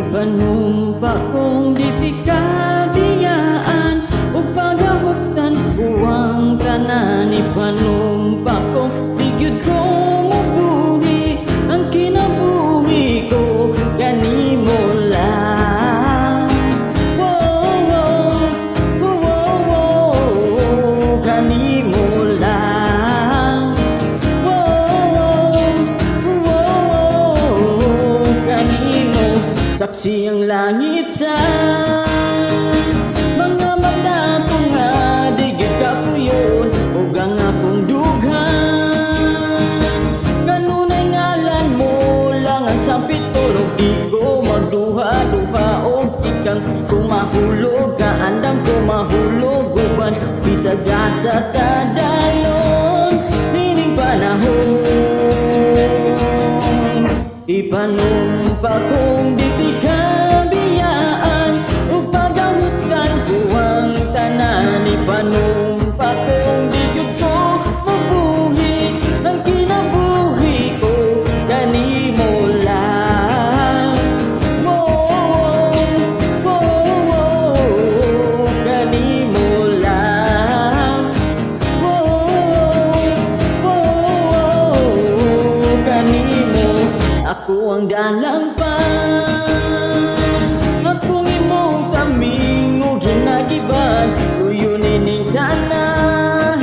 Ipanumpa kong di ti kabiyaan ug pagahuktan uwang tanan. Ipanumpa kong di gyud ko mabuhi ang kinabuhi ko kanimo lang. Wow, wow, wow, wow, kanimo lang. Wow, wow, wow, kanimo. Saksi ang langit sa mga mata ko nga di gyud kapuyon ug ang akong dughan. Kanunay ngalan mo lang ang sampit turog di ko magduha-duha og chikang kumahulog kaandam ko mahulog uban bisag sa kadalon nining panahon. Ipanumpa kong di ti kabiyaan ug pagahuktan kuwang tanan. Ipanumpa kong di gyud ko mabuhi ang kinabuhi ko kanimo lang. Wow, wow, wow, kanimo lang. Wow, wow, kanimo. Ako ang dalang pa, akong imong taming o ginagiban, tuyo nining tanan.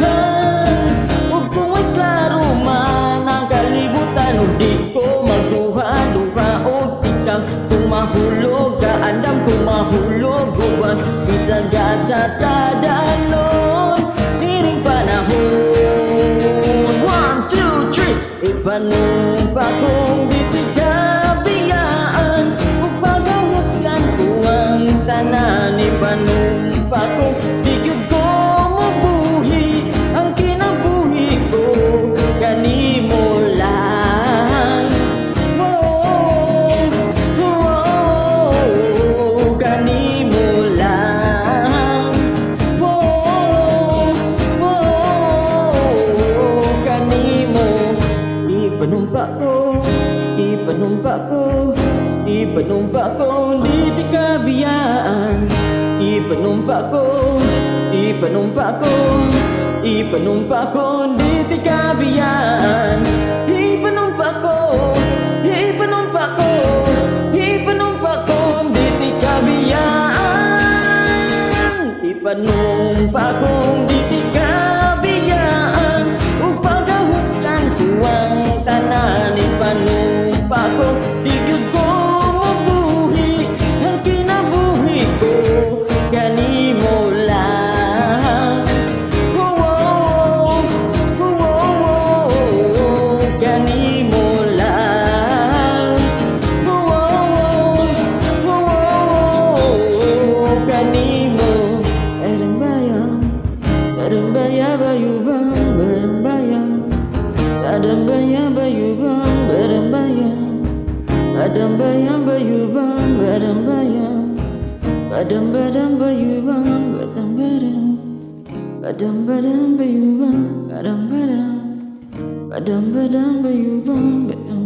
Ug kung ay klaro man ang kalibutan, ug di ko magduha-duha og tikang kung mahulog kaandam kung mahulog uban bisag sa kadalon nining panahon. 1, 2, 3. Ipanumpa kong di ti kabiyaan ug pagahuktan kuwang tanan. Ipanumpa kong di gyud ko mabuhi ang kinabuhi ko kanimo lang. Wow, wow, kanimo lang. Wow, wow, kanimo. Ipanumpa ko, ipanumpa ko, ipanumpa ko di ti kabiyaan. Ipanumpa ko, ipanumpa ko, ipanumpa ko di ti kabiyaan. Ipanumpa ko, ipanumpa ko, ipanumpa ko di ti kabiyaan. Ipanumpa ko di ti kabiyaan ug pagahuktan kuwang tanan. Ipanumpa ko di gyud ko mabuhi ang kinabuhi ko kanimo lang. Wow, wow, kanimo lang. Wow, wow, kanimo. Barang bayang bayubang barang bayang. Adam bayang bayubang barang bayang. Adam bayang bayubang barang bayang. Badam badam bayubang badam badam. Badam badam bayubang badam badam. Badam badam bayubang badam